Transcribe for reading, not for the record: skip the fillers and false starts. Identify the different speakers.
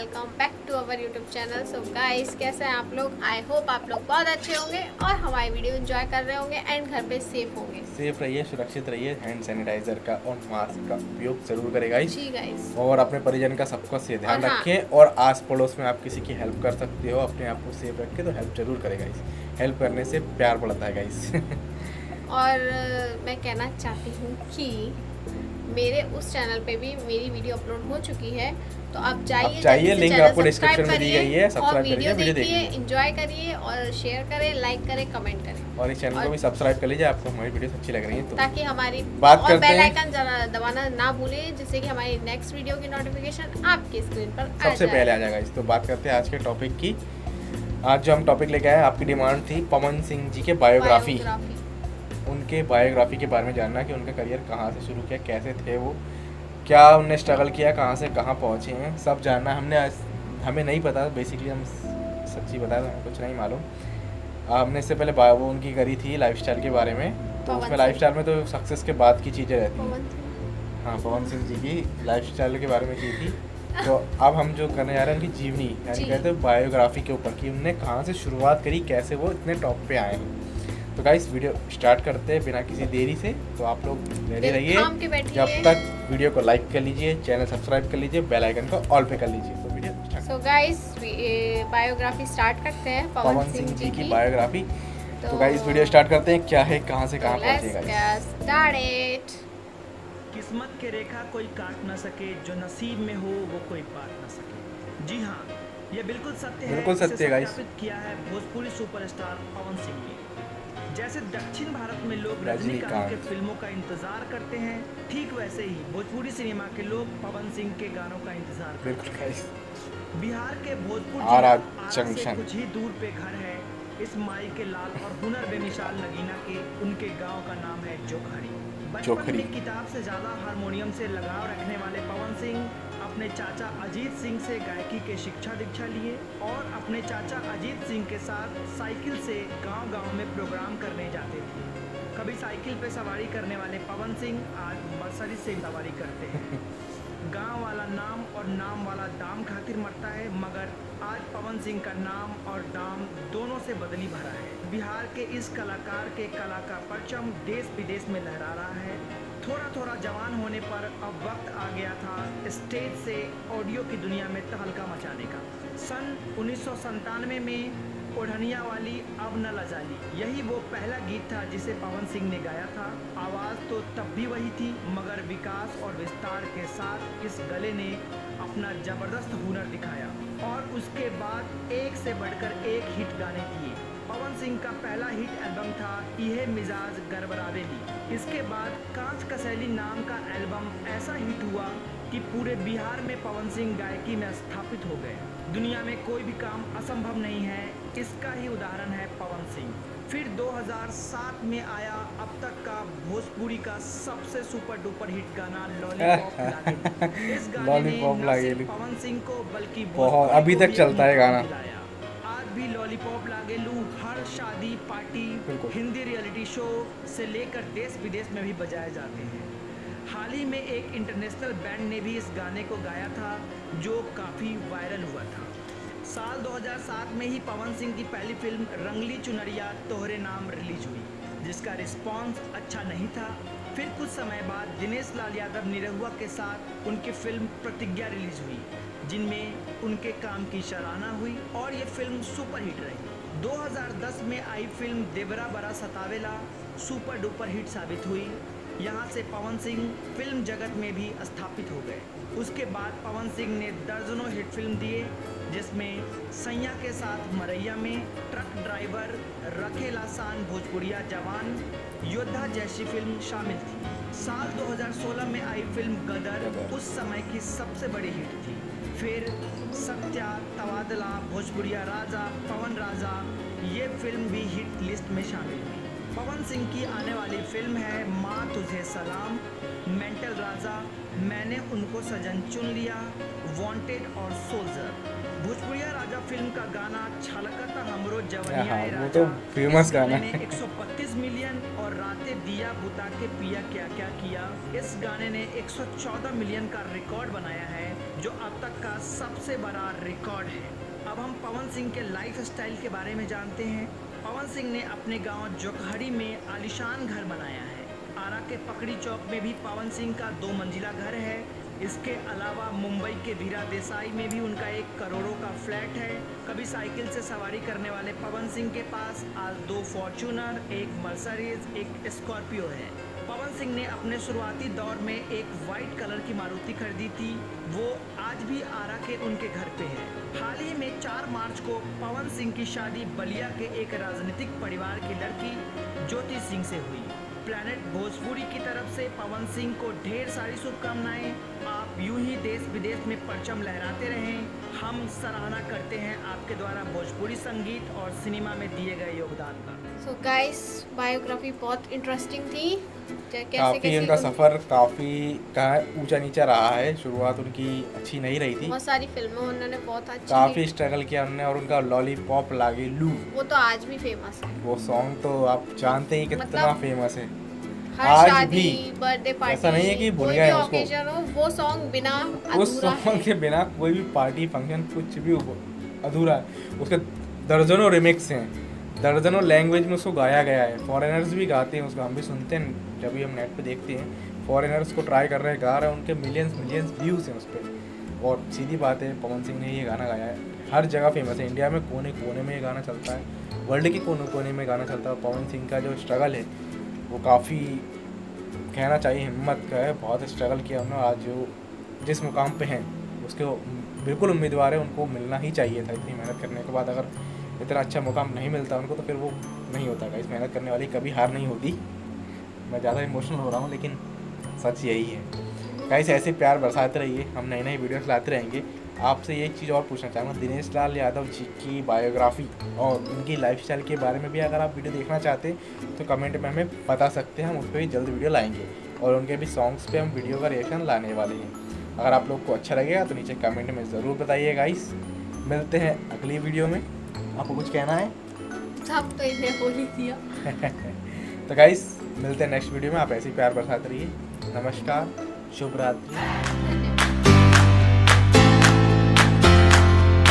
Speaker 1: Welcome back to our YouTube channel. So guys, कैसे हैं आप लोग? आई होप आप लोग बहुत अच्छे होंगे और हमारी वीडियो एंजॉय कर रहे होंगे एंड घर पे सेफ होंगे।
Speaker 2: सेफ रहिए, सुरक्षित रहिए, हैंड सैनिटाइजर का और मास्क का उपयोग जरूर करें गाइस।
Speaker 1: जी गाइस।
Speaker 2: और अपने परिजन का सबका से ध्यान
Speaker 1: और हाँ।
Speaker 2: रखें और आस पड़ोस में आप किसी की हेल्प कर सकते हो, अपने आप को सेफ रखें तो हेल्प जरूर करें गाइस। हेल्प करने से प्यार बढ़ता है गाइस।
Speaker 1: और मैं कहना चाहती हूँ कि मेरे उस चैनल पे भी मेरी वीडियो अपलोड हो चुकी है, तो आप जाइए,
Speaker 2: लिंक आपको डिस्क्रिप्शन में दी गई है,
Speaker 1: और
Speaker 2: सब्सक्राइब
Speaker 1: वीडियो
Speaker 2: करिए,
Speaker 1: देखिए, एंजॉय करिए और शेयर करें, लाइक करें, कमेंट करें
Speaker 2: और इस चैनल को भी सब्सक्राइब कर लीजिए आपको हमारी वीडियो अच्छी लग रही है तो।
Speaker 1: ताकि हमारी
Speaker 2: बात
Speaker 1: और
Speaker 2: करते
Speaker 1: बेल
Speaker 2: हैं
Speaker 1: आइकन दबाना ना भूलें, जिससे कि हमारी नेक्स्ट वीडियो की नोटिफिकेशन आपके स्क्रीन पर
Speaker 2: सबसे पहले आ जाएगा। इस तो बात करते हैं आज के टॉपिक की। आज जो हम टॉपिक लेके आए, आपकी डिमांड थी पवन सिंह जी के बायोग्राफी। उनके बायोग्राफी के बारे में जानना कि उनका करियर कहाँ से शुरू किया, कैसे थे वो, क्या उनने स्ट्रगल किया, कहाँ से कहाँ पहुँचे हैं, सब जानना। हमें नहीं पता, बेसिकली हम सच्ची बताएं तो हमें कुछ नहीं मालूम। हमने इससे पहले वो उनकी करी थी लाइफस्टाइल के बारे में, तो उसमें लाइफस्टाइल में तो सक्सेस के बाद की चीज़ें रहती हैं। हाँ, पवन सिंह जी की लाइफस्टाइल के बारे में की थी। तो अब हम जो करने जा रहे हैं उनकी जीवनी, यानी कहते हैं बायोग्राफी के ऊपर कि उनने कहाँ से शुरुआत करी, कैसे वो इतने टॉप पे आए हैं। तो गाइस वीडियो स्टार्ट करते हैं बिना किसी देरी से। तो आप लोग रेडी रहिए, जब तक वीडियो को लाइक कर लीजिए, चैनल सब्सक्राइब कर लीजिए, बेल आइकन को ऑल पे कर लीजिए। तो video start.
Speaker 1: So guys, biography start करते हैं
Speaker 2: पवन सिंह जी की बायोग्राफी। तो गाइस वीडियो स्टार्ट करते हैं, क्या है, कहाँ से कहाँ पहुँचेगा।
Speaker 3: किस्मत के रेखा कोई काट न सके, जो नसीब में हो वो कोई पाट न सके। जी हाँ, ये बिल्कुल सत्य है।
Speaker 2: बिल्कुल सत्य गाइस।
Speaker 3: सत्यापित किया है भोजपुरी सुपरस्टार पवन सिंह ने। जैसे दक्षिण भारत में लोग रजनीकांत के फिल्मों का इंतजार करते हैं, ठीक वैसे ही भोजपुरी सिनेमा के लोग पवन सिंह के गानों का इंतजार करते हैं। बिहार के भोजपुर
Speaker 2: आरा
Speaker 3: से कुछ ही दूर पे घर है इस माई के लाल और हुनर बेमिसाल नगीना के। उनके गांव का नाम है जोखड़ी। बचपन में किताब से ज्यादा हारमोनियम से लगाव रखने वाले पवन सिंह अपने चाचा अजीत सिंह से गायकी के शिक्षा दीक्षा लिए और अपने चाचा अजीत सिंह के साथ साइकिल से गांव-गांव में प्रोग्राम करने जाते थे। कभी साइकिल पे सवारी करने वाले पवन सिंह आज मर्सिडीज से सवारी करते हैं। गांव वाला नाम और नाम वाला दाम खातिर मरता है, मगर आज पवन सिंह का नाम और दाम दोनों से बदली भरा है। बिहार के इस कलाकार के कला का परचम देश विदेश में लहरा रहा है। थोड़ा थोड़ा जवान होने पर अब वक्त आ गया था स्टेज से ऑडियो की दुनिया में तहलका मचाने का। सन 1997 में ओढ़निया वाली अब न लजाली, यही वो पहला गीत था जिसे पवन सिंह ने गाया था। आवाज़ तो तब भी वही थी, मगर विकास और विस्तार के साथ इस गले ने अपना जबरदस्त हुनर दिखाया और उसके बाद एक से बढ़कर एक हिट गाने दिए। पवन सिंह का पहला हिट एल्बम था इहे मिजाज गड़बड़ावेली। इसके बाद कांच कसैली नाम का एल्बम ऐसा हिट हुआ कि पूरे बिहार में पवन सिंह गायकी में स्थापित हो गए। दुनिया में कोई भी काम असंभव नहीं है, इसका ही उदाहरण है पवन सिंह। फिर 2007 में आया अब तक का भोजपुरी का सबसे सुपर डुपर हिट गाना लॉलीपॉप लागेलू। इस गाने ने न सिर्फ पवन सिंह को बल्कि
Speaker 2: बहुत अभी तक चलता है गाना।
Speaker 3: आज भी लॉलीपॉप लागेलू हर शादी पार्टी, हिंदी रियलिटी शो से लेकर देश विदेश में भी बजाए जाते हैं। हाल ही में एक इंटरनेशनल बैंड ने भी इस गाने को गाया था जो काफ़ी वायरल हुआ था। साल 2007 में ही पवन सिंह की पहली फिल्म रंगली चुनरिया तोहरे नाम रिलीज हुई, जिसका रिस्पांस अच्छा नहीं था। फिर कुछ समय बाद दिनेश लाल यादव निरहुआ के साथ उनकी फिल्म प्रतिज्ञा रिलीज हुई, जिनमें उनके काम की सराहना हुई और ये फिल्म सुपरहिट रही। 2010 में आई फिल्म देवरा बरा सतावेला सुपर डुपर हिट साबित हुई। यहाँ से पवन सिंह फिल्म जगत में भी स्थापित हो गए। उसके बाद पवन सिंह ने दर्जनों हिट फिल्म दिए, जिसमें सैया के साथ मरैया में, ट्रक ड्राइवर, रखेला सान भोजपुरिया जवान, योद्धा जैसी फिल्म शामिल थी। साल 2016 में आई फिल्म गदर उस समय की सबसे बड़ी हिट थी। फिर सत्या, तबादला, भोजपुरिया राजा, पवन राजा, ये फिल्म भी हिट लिस्ट में शामिल हुई। पवन सिंह की आने वाली फिल्म है माँ तुझे सलाम, मेंटल राजा, मैंने उनको सजन चुन लिया, वांटेड और सोल्जर। भोजपुरिया राजा फिल्म का गाना छलकता हमरो जवनिया
Speaker 2: वो तो फेमस गाना है।
Speaker 3: 132 मिलियन और रातें दिया बुता के पिया क्या क्या किया, इस गाने ने 114 मिलियन का रिकॉर्ड बनाया है, जो अब तक का सबसे बड़ा रिकॉर्ड है। अब हम पवन सिंह के लाइफ स्टाइल के बारे में जानते हैं। पवन सिंह ने अपने गांव जोकहड़ी में आलीशान घर बनाया है। आरा के पकड़ी चौक में भी पवन सिंह का 2 मंजिला घर है। इसके अलावा मुंबई के वीरा देसाई में भी उनका 1 करोड़ों का फ्लैट है। कभी साइकिल से सवारी करने वाले पवन सिंह के पास आज 2 फॉर्च्यूनर, 1 मर्सिडीज, 1 स्कॉर्पियो है। पवन सिंह ने अपने शुरुआती दौर में एक वाइट कलर की मारुति खरीदी थी, वो आज भी आरा के उनके घर पे है। हाल ही में 4 मार्च को पवन सिंह की शादी बलिया के एक राजनीतिक परिवार की लड़की ज्योति सिंह से हुई। प्लैनेट भोजपुरी की तरफ से पवन सिंह को ढेर सारी शुभकामनाएं। आप यूं ही देश विदेश में परचम लहराते रहें। हम सराहना करते हैं आपके द्वारा भोजपुरी संगीत और सिनेमा में दिए गए योगदान का।
Speaker 1: सो गाइस, बायोग्राफी बहुत इंटरेस्टिंग थी।
Speaker 2: काफ़ी उनका सफ़र काफ़ी ऊंचा नीचा रहा है। शुरुआत उनकी अच्छी नहीं रही थी।
Speaker 1: बहुत सारी फिल्में उन्होंने बहुत अच्छी
Speaker 2: काफ़ी स्ट्रगल किया उन्होंने, और उनका लॉलीपॉप लागे लू,
Speaker 1: वो तो आज भी फेमस है।
Speaker 2: वो सॉन्ग तो आप जानते ही कितना
Speaker 1: मतलब
Speaker 2: फेमस है।
Speaker 1: हर
Speaker 2: आज
Speaker 1: शादी,
Speaker 2: भी
Speaker 1: बर्थडे पार्टी,
Speaker 2: ऐसा नहीं है कि भूल
Speaker 1: कोई
Speaker 2: गए
Speaker 1: भी
Speaker 2: उसको।
Speaker 1: ओकेजन हो, वो सॉन्ग बिना
Speaker 2: उस
Speaker 1: अधूरा
Speaker 2: सॉन्ग
Speaker 1: है।
Speaker 2: के बिना कोई भी पार्टी फंक्शन कुछ भी अधूरा है। उसके दर्जनों रिमिक्स हैं, दर्जनों लैंग्वेज में उसको गाया गया है। फॉरेनर्स भी गाते हैं उसको, हम भी सुनते हैं जब भी हम नेट पे देखते हैं। फॉरेनर्स को ट्राई कर रहे हैं, गा रहे हैं, उनके मिलियंस व्यूज़ हैं उस पर। और सीधी बात है, पवन सिंह ने ये गाना गाया है, हर जगह फेमस है। इंडिया में कोने कोने में ये गाना चलता है, वर्ल्ड के कोने कोने में गाना चलता है। पवन सिंह का जो स्ट्रगल है वो काफ़ी कहना चाहिए हिम्मत का है। बहुत स्ट्रगल किया उन्होंने, आज जो जिस मुकाम पे हैं उसके बिल्कुल उम्मीदवार है, उनको मिलना ही चाहिए था। इतनी मेहनत करने के बाद अगर इतना अच्छा मुकाम नहीं मिलता उनको तो फिर वो नहीं होता। गाइस, मेहनत करने वाली कभी हार नहीं होती। मैं ज़्यादा इमोशनल हो रहा हूँ लेकिन सच यही है। गाइस, ऐसे प्यार बरसाते रहिए, हम नई नई वीडियोस लाते रहेंगे। आपसे एक चीज़ और पूछना चाहूँगा, दिनेश लाल यादव जी की बायोग्राफी और उनकी लाइफस्टाइल के बारे में भी अगर आप वीडियो देखना चाहते हैं तो कमेंट में हमें बता सकते हैं, हम उस पर भी जल्द वीडियो लाएंगे। और उनके भी सॉन्ग्स पे हम वीडियो का रिएक्शन लाने वाले हैं। अगर आप लोग को अच्छा लगेगा तो नीचे कमेंट में ज़रूर बताइए। गाइस, मिलते हैं अगली वीडियो में। आपको कुछ कहना है?
Speaker 1: सब तो इन्हें बोल ही दिया।
Speaker 2: तो गाइस, मिलते हैं नेक्स्ट वीडियो में। आप ऐसे ही प्यार बरसाते रहिए। नमस्कार, शुभ रात्रि।